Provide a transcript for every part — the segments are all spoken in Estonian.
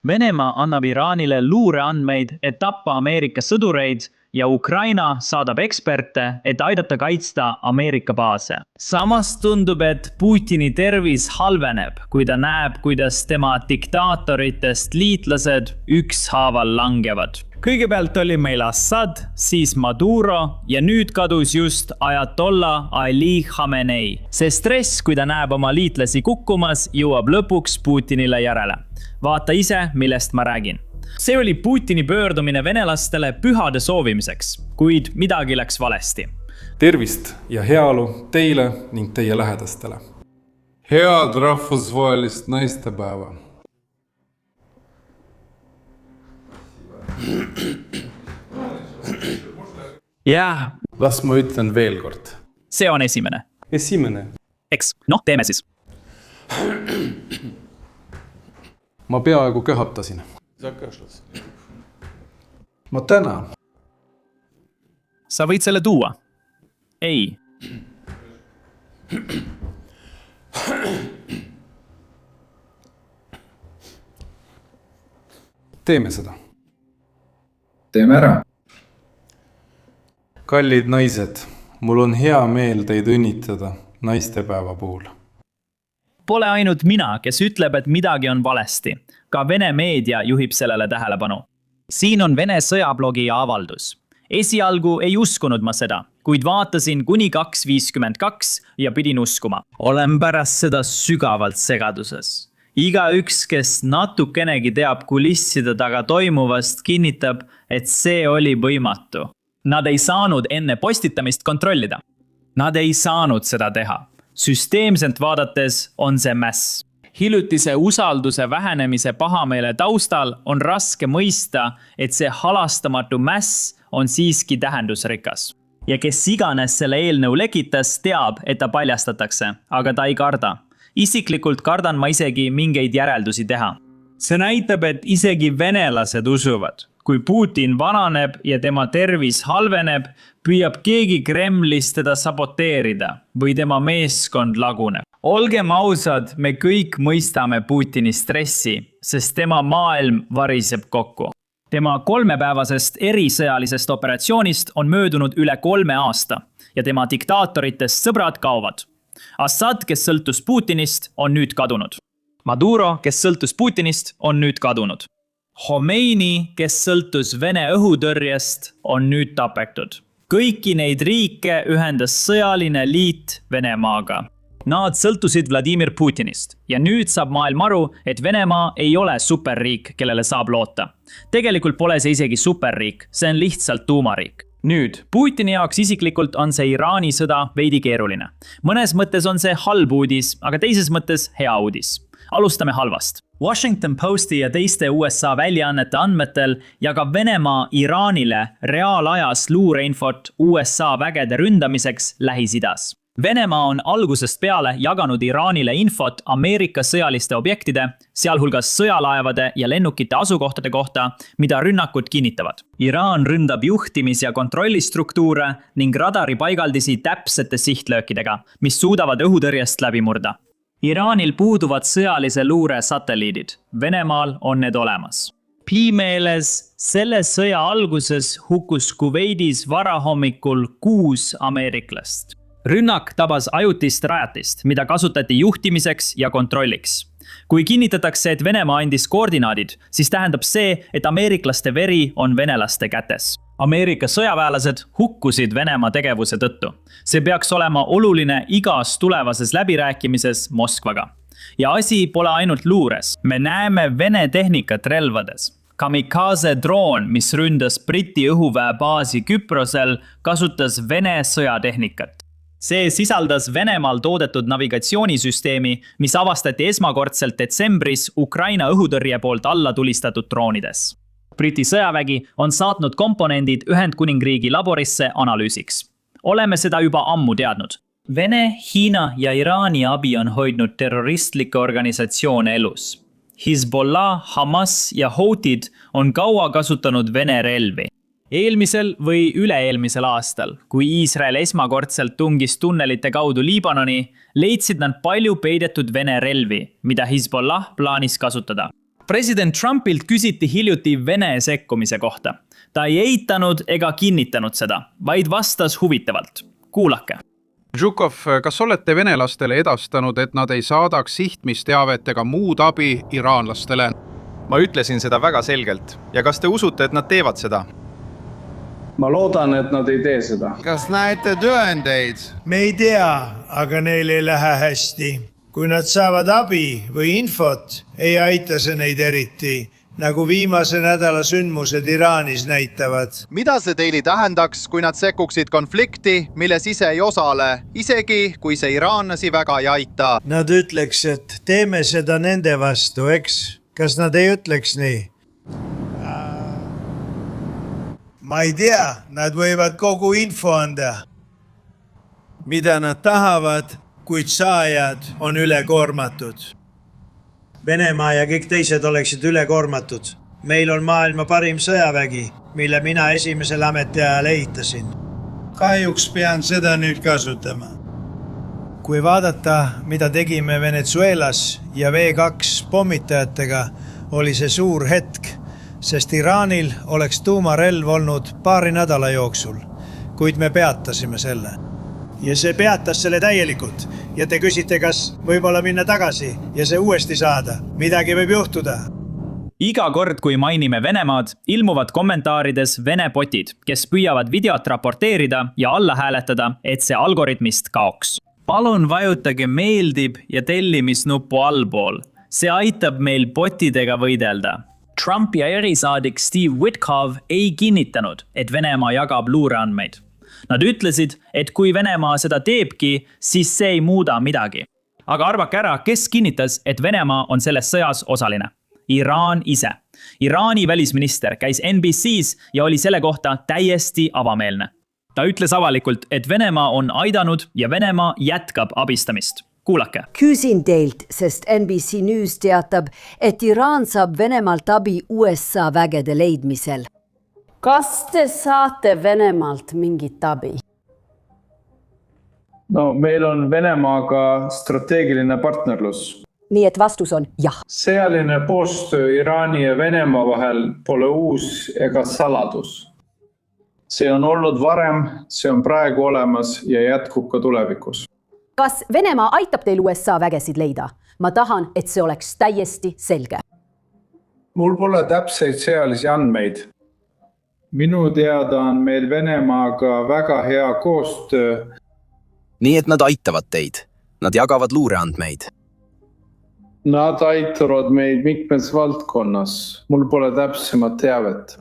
Venemaa annab Iraanile luureandmeid, et tappa Ameerika sõdureid ja Ukraina saadab eksperte, et aidata kaitsta Ameerika baase. Samas tundub, et Putini tervis halveneb, kui ta näeb, kuidas tema diktaatoritest liitlased ükshaaval langevad. Kõigepealt oli meil Assad, siis Maduro ja nüüd kadus just Ayatollah Ali Khamenei. See stress, kui ta näeb oma liitlasi kukkumas, jõuab lõpuks Putinile järele. Vaata ise, millest ma räägin. See oli Putini pöördumine venelastele pühade soovimiseks, kuid midagi läks valesti. Tervist ja heaolu teile ning teie lähedastele. Head rahvusvahelist naistepäeva. Jah, Las ma ütlen veel kord. see on esimene. Esimene. Eks, teeme siis. Ma peaaegu köhatasin. Ma tänan. Sa võid selle tuua. Ei. Teeme seda. Teeme ära. Kallid naised, mul on hea meel teid õnnitleda naistepäeva puhul. Pole ainult mina, kes ütleb, et midagi on valesti. Ka Vene meedia juhib sellele tähelepanu. Siin on Vene sõjablogija avaldus. Esialgu ei uskunud ma seda, kuid vaatasin kuni 2.52 ja pidin uskuma. Olen pärast seda sügavalt segaduses. Igaüks, kes natukenegi teab kulisside taga toimuvast, kinnitab, et see oli võimatu. Nad ei saanud enne postitamist kontrollida. Nad ei saanud seda teha. Süsteemselt vaadates on see mäss. Hiljutise usalduse vähenemise pahameele taustal on raske mõista, et see halastamatu mäss on siiski tähendusrikas. Ja kes iganes selle eelnõu lekitas, teab, et ta paljastatakse, aga ta ei karda. Isiklikult kardan ma isegi mingeid järeldusi teha. See näitab, et isegi venelased usuvad. Kui Putin vananeb ja tema tervis halveneb, püüab keegi Kremlis teda saboteerida või tema meeskond laguneb. Olgem ausad, me kõik mõistame Putini stressi, sest tema maailm variseb kokku. Tema 3-päevasest erisõjalisest operatsioonist on möödunud üle 3 aasta ja tema diktaatoritest sõbrad kaovad. Assad, kes sõltus Putinist, on nüüd kadunud. Maduro, kes sõltus Putinist, on nüüd kadunud. Khomeini, kes sõltus Vene õhutõrjest, on nüüd tapetud. Kõiki neid riike ühendas sõjaline liit Venemaaga. Nad sõltusid Vladimir Putinist ja nüüd saab maailm aru, et Venemaa ei ole superriik, kellele saab loota. Tegelikult pole see isegi superriik, see on lihtsalt tuumariik. Nüüd, Putini jaoks isiklikult on see Iraani sõda veidi keeruline. Mõnes mõttes on see halb uudis, aga teises mõttes hea uudis. Alustame halvast. Washington Posti ja teiste USA väljaannete andmetel jagab Venemaa Iraanile reaalajas luureinfot USA vägede ründamiseks Lähis-Idas. Venemaa on algusest peale jaganud Iraanile infot Ameerika sõjaliste objektide, sealhulgas sõjalaevade ja lennukite asukohtade kohta, mida rünnakud kinnitavad. Iraan ründab juhtimis- ja kontrollistruktuure ning radaripaigaldisi täpsete sihtlöökidega, mis suudavad õhutõrjest läbi murda. Iraanil puuduvad sõjalise luure satelliidid. Venemaal on need olemas. Piimeeles selle sõja alguses hukkus Kuveidis varahommikul 6 ameeriklast. Rünnak tabas ajutist rajatist, mida kasutati juhtimiseks ja kontrolliks. Kui kinnitatakse, et Venemaa andis koordinaadid, siis tähendab see, et ameeriklaste veri on venelaste kätes. Ameerika sõjaväelased hukkusid Venemaa tegevuse tõttu. See peaks olema oluline igas tulevases läbirääkimises Moskvaga. Ja asi pole ainult luures. Me näeme Vene tehnikat relvades. Kamikaze droon, mis ründas Briti õhuväe baasi Küprosel, kasutas Vene sõjatehnikat. See sisaldas Venemaal toodetud navigatsioonisüsteemi, mis avastati esmakordselt detsembris Ukraina õhutõrje poolt alla tulistatud droonides. Briti sõjavägi on saatnud komponendid Ühendkuningriigi laborisse analüüsiks. Oleme seda juba ammu teadnud. Vene, Hiina ja Iraani abi on hoidnud terroristlikke organisatsioone elus. Hezbollah, Hamas ja Houtid on kaua kasutanud Vene relvi. Eelmisel või üle-eelmisel aastal, kui Iisrael esmakordselt tungis tunnelite kaudu Liibanoni, leidsid nad palju peidetud Vene relvi, mida Hezbollah plaanis kasutada. President Trumpilt küsiti hiljuti Vene sekkumise kohta. Ta ei eitanud ega kinnitanud seda, vaid vastas huvitavalt. Kuulake. Žukov, kas olete venelastele edastanud, et nad ei saadaks sihtmisteavet ega muud abi iraanlastele? Ma ütlesin seda väga selgelt. Ja kas te usute, et nad teevad seda? Ma loodan, et nad ei tee seda. Kas näete tõendeid? Me ei tea, aga neil ei lähe hästi. Kui nad saavad abi või infot, ei aita see neid eriti, nagu viimase nädala sündmused Iraanis näitavad. Mida see teili tähendaks, kui nad sekkuksid konflikti, milles ise ei osale, isegi kui see iraanlasi väga ei aita? Nad ütleks, et teeme seda nende vastu, eks? Kas nad ei ütleks nii? Ma ei tea, nad võivad kogu info anda. Mida nad tahavad, kuid saajad on ülekoormatud. Venemaa ja kõik teised oleksid ülekoormatud. Meil on maailma parim sõjavägi, mille mina esimesel ametiajal ehitasin. Kahjuks pean seda nüüd kasutama. Kui vaadata, mida tegime Venezuelas ja V2 pommitajatega, oli see suur hetk, sest Iraanil oleks tuumarelv olnud paari nädala jooksul, kuid me peatasime selle. Ja see peatas selle täielikult. Ja te küsite, kas võib-olla minna tagasi ja see uuesti saada. Midagi võib juhtuda. Iga kord, kui mainime Venemaad, ilmuvad kommentaarides Vene botid, kes püüavad videot raporteerida ja alla hääletada, et see algoritmist kaoks. Palun vajutage meeldib ja tellimisnuppu allpool. See aitab meil botidega võidelda. Trump ja erisaadik Steve Witkoff ei kinnitanud, et Venemaa jagab luureandmeid. Nad ütlesid, et kui Venemaa seda teebki, siis see ei muuda midagi. Aga arvake ära, kes kinnitas, et Venemaa on selles sõjas osaline? Iraan ise. Iraani välisminister käis NBC's ja oli selle kohta täiesti avameelne. Ta ütles avalikult, et Venemaa on aidanud ja Venemaa jätkab abistamist. Kuulake. Küsin teilt, sest NBC News teatab, et Iraan saab Venemaalt abi USA vägede leidmisel. Kas te saate Venemaalt mingit abi? No, meil on Venemaaga strateegiline partnerlus. Nii et vastus on jah. Sõjaline koostöö Iraani ja Venemaa vahel pole uus ega saladus. See on olnud varem, see on praegu olemas ja jätkub ka tulevikus. Kas Venemaa aitab teil USA vägesid leida? Ma tahan, et see oleks täiesti selge. Mul pole täpseid sõjalisi andmeid. Minu teada on meil Venemaaga väga hea koostöö. Nii et nad aitavad teid. Nad jagavad luureandmeid. Nad aitavad meid mitmes valdkonnas. Mul pole täpsemat teavet.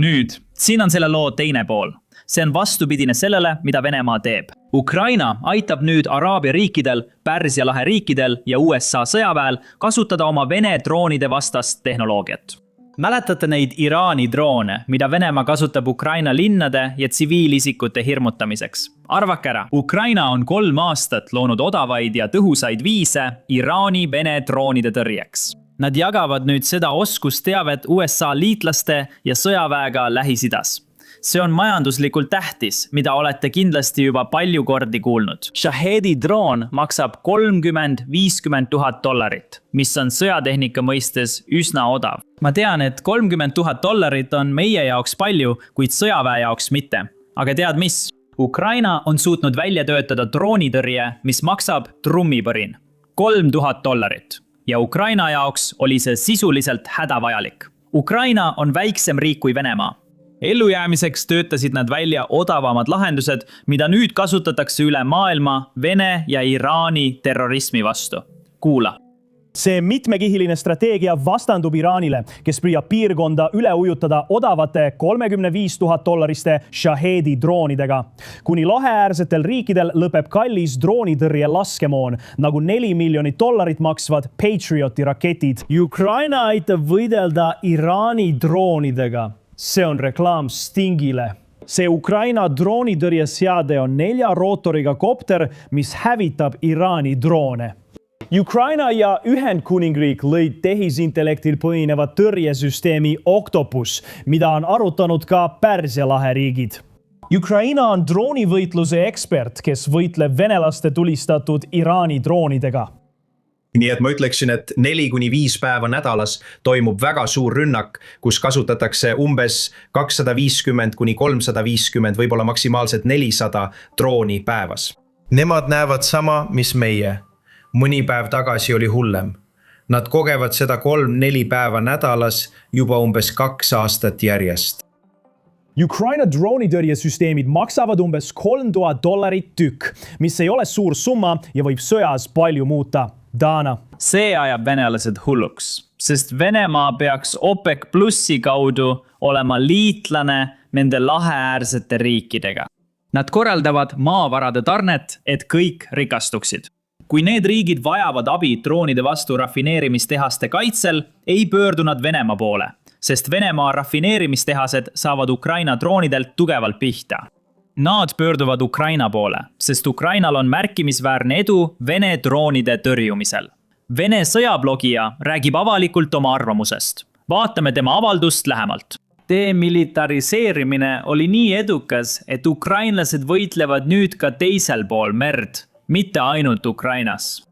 Nüüd, siin on selle loo teine pool. See on vastupidine sellele, mida Venemaa teeb. Ukraina aitab nüüd Araabia riikidel, Pärsia lahe riikidel ja USA sõjaväel kasutada oma Vene droonide vastast tehnoloogiat. Mäletate neid Iraani droone, mida Venemaa kasutab Ukraina linnade ja tsiviilisikute hirmutamiseks? Arvake ära, Ukraina on 3 aastat loonud odavaid ja tõhusaid viise Iraani Vene droonide tõrjeks. Nad jagavad nüüd seda oskusteavet USA liitlaste ja sõjaväega Lähis-Idas. See on majanduslikult tähtis, mida olete kindlasti juba palju kordi kuulnud. Shahedi droon maksab $30–50 000, mis on sõjatehnika mõistes üsna odav. Ma tean, et $30 000 on meie jaoks palju, kuid sõjaväe jaoks mitte. Aga tead mis? Ukraina on suutnud välja töötada droonitõrje, mis maksab trummipõrin. $3000. Ja Ukraina jaoks oli see sisuliselt hädavajalik. Ukraina on väiksem riik kui Venemaa. Ellujäämiseks töötasid nad välja odavamad lahendused, mida nüüd kasutatakse üle maailma Vene ja Iraani terrorismi vastu. Kuula. See mitmekihiline strateegia vastandub Iraanile, kes püüab piirkonda üle ujutada odavate $35 000 Shahedi droonidega. Kuni laheäärsetel riikidel lõpeb kallis droonitõrje laskemoon, nagu $4 miljonit maksvad Patrioti raketid. Ukraina aitab võidelda Iraani droonidega. See on reklaam Stingile. See Ukraina droonitõrjeseade on 4 rootoriga kopter, mis hävitab Iraani droone. Ukraina ja Ühendkuningriik lõid tehisintellektil põhineva tõrjesüsteemi Octopus, mida on arutanud ka Pärsia lahe riigid. Ukraina on droonivõitluse ekspert, kes võitleb venelaste tulistatud Iraani droonidega. nii et ma ütleksin, et 4-5 päeva nädalas toimub väga suur rünnak, kus kasutatakse umbes 250-350, võib-olla maksimaalselt 400 drooni päevas. Nemad näevad sama, mis meie. Mõni päev tagasi oli hullem. Nad kogevad seda 3-4 päeva nädalas juba umbes 2 aastat järjest. Ukraina droonitõrjesüsteemid maksavad umbes $3000 tükk, mis ei ole suur summa ja võib sõjas palju muuta. Dana. See ajab venelased hulluks, sest Venemaa peaks OPEC Plussi kaudu olema liitlane nende laheäärsete riikidega. Nad korraldavad maavarade tarnet, et kõik rikastuksid. Kui need riigid vajavad abi droonide vastu rafineerimistehaste kaitsel, ei pöördu nad Venemaa poole, sest Venemaa rafineerimistehased saavad Ukraina droonidelt tugevalt pihta. Nad pöörduvad Ukraina poole, sest Ukrainal on märkimisväärne edu Vene droonide tõrjumisel. Vene sõjablogija räägib avalikult oma arvamusest. Vaatame tema avaldust lähemalt. Demilitariseerimine oli nii edukas, et ukrainlased võitlevad nüüd ka teisel pool merd, mitte ainult Ukrainas.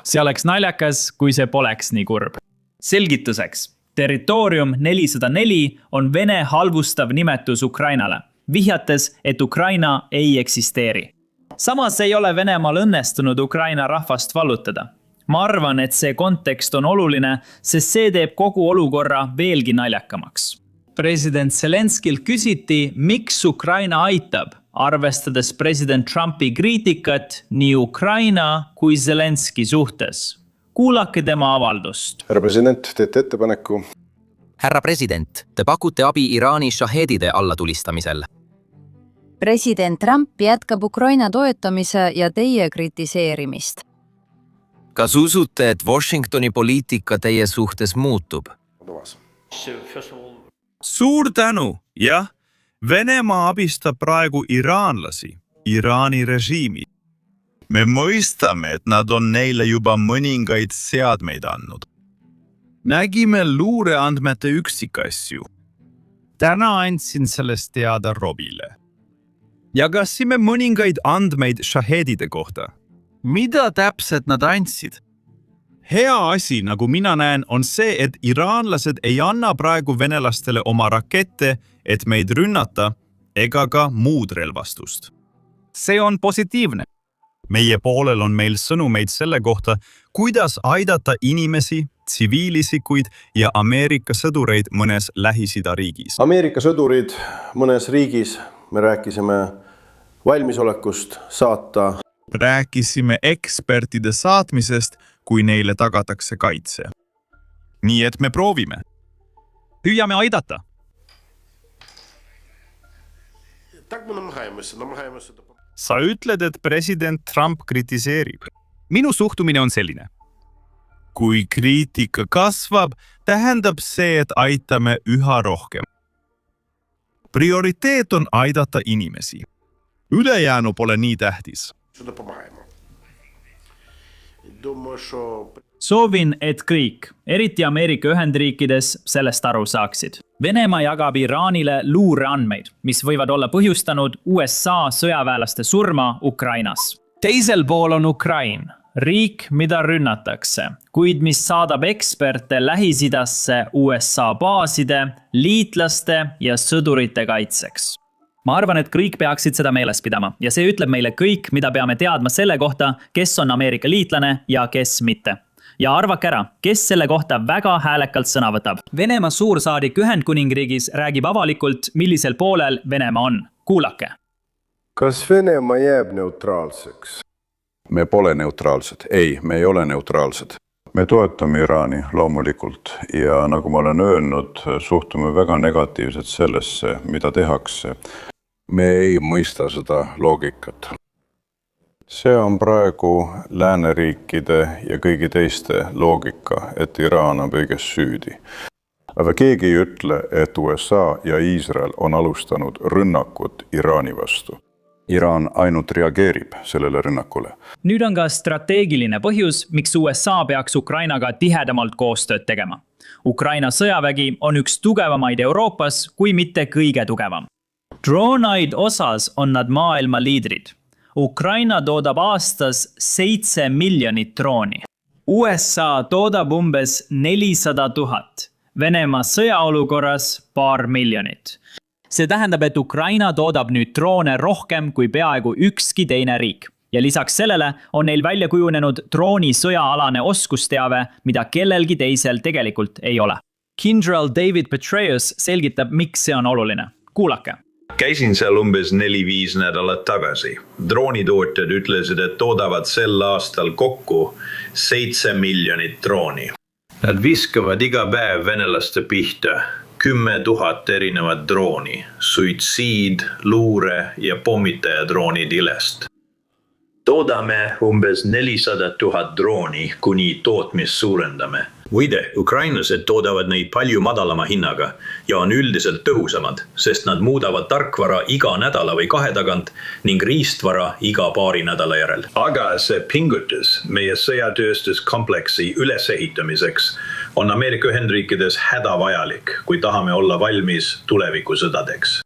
See oleks naljakas, kui see poleks nii kurb. Selgituseks. Territoorium 404 on Vene halvustav nimetus Ukrainale, vihjates, et Ukraina ei eksisteeri. Samas ei ole Venemaal õnnestunud Ukraina rahvast vallutada. Ma arvan, et see kontekst on oluline, sest see teeb kogu olukorra veelgi naljakamaks. President Zelenskilt küsiti, miks Ukraina aitab, arvestades president Trumpi kriitikat nii Ukraina kui Zelenski suhtes. Kuulake tema avaldust. Härra president, teete ettepaneku. Härra president, te pakute abi Iraani shahedide allatulistamisel. President Trump jätkab Ukraina toetamise ja teie kritiseerimist. Kas usute, et Washingtoni poliitika teie suhtes muutub? Suur tänu, jah. Venemaa abistab praegu iraanlasi, Iraani režiimi. Me mõistame, et nad on neile juba mõningaid seadmeid andnud. Nägime luureandmete üksikasju. Täna andsin sellest teada Robile. Jagasime mõningaid andmeid shahedide kohta. Mida täpselt nad andsid? Hea asi, nagu mina näen, on see, et iraanlased ei anna praegu venelastele oma rakette, et meid rünnata, ega ka muud relvastust. See on positiivne. Meie poolel on meil sõnumeid selle kohta, kuidas aidata inimesi, tsiviilisikuid ja Ameerika sõdureid mõnes Lähis-Ida riigis. Ameerika sõdurid mõnes riigis, me rääkisime valmisolekust saata. Rääkisime ekspertide saatmisest, kui neile tagatakse kaitse. Nii et me proovime. Püüame aidata. Sa ütled, et president Trump kritiseerib. Minu suhtumine on selline. Kui kriitika kasvab, tähendab see, et aitame üha rohkem. Prioriteet on aidata inimesi. Ülejäänu pole nii tähtis. Soovin, et kõik, eriti Ameerika Ühendriikides, sellest aru saaksid. Venemaa jagab Iraanile luureandmeid, mis võivad olla põhjustanud USA sõjaväelaste surma Ukrainas. Teisel pool on Ukrain, riik, mida rünnatakse, kuid mis saadab eksperte Lähis-Idasse USA baaside, liitlaste ja sõdurite kaitseks. Ma arvan, et kõik peaksid seda meeles pidama ja see ütleb meile kõik, mida peame teadma selle kohta, kes on Ameerika liitlane ja kes mitte. Ja arvake ära, kes selle kohta väga häälekalt sõna võtab. Venemaa suursaadik Ühendkuningriigis räägib avalikult, millisel poolel Venemaa on. Kuulake. Kas Venemaa jääb neutraalseks? Me pole neutraalsed. Ei, me ei ole neutraalsed. Me toetame Iraani loomulikult ja nagu ma olen öelnud, suhtume väga negatiivselt sellesse, mida tehakse. Me ei mõista seda loogikat. See on praegu lääneriikide ja kõigi teiste loogika, et Iraan on kõiges süüdi. Aga keegi ei ütle, et USA ja Iisrael on alustanud rünnakut Iraani vastu. Iraan ainult reageerib sellele rünnakule. Nüüd on ka strateegiline põhjus, miks USA peaks Ukrainaga tihedamalt koostööd tegema. Ukraina sõjavägi on üks tugevamaid Euroopas, kui mitte kõige tugevam. Droonaid osas on nad maailma liidrid. Ukraina toodab aastas 7 miljonit drooni. USA toodab umbes 400 000, Venemaa sõjaolukorras paar miljonit. See tähendab, et Ukraina toodab nüüd droone rohkem kui peaaegu ükski teine riik. Ja lisaks sellele on neil välja kujunenud drooni sõjaalane oskusteave, mida kellelgi teisel tegelikult ei ole. Kindral David Petraeus selgitab, miks see on oluline. Kuulake. Käisin seal umbes 4-5 nädalat tagasi. Droonitootjad ütlesid, et toodavad sel aastal kokku 7 miljonit drooni. Nad viskavad iga päev venelaste pihta 10 000 erinevat drooni, suitsiid, luure ja pommitajadroonid ilest. Toodame umbes 400 000 drooni, kuni tootmist suurendame. Muide, ukrainlased toodavad neid palju madalama hinnaga ja on üldiselt tõhusamad, sest nad muudavad tarkvara iga nädala või 2 tagant ning riistvara iga paari nädala järel. Aga see pingutus meie sõjatööstuskompleksi ülesehitamiseks on Ameerika Ühendriikides hädavajalik, kui tahame olla valmis tulevikusõdadeks.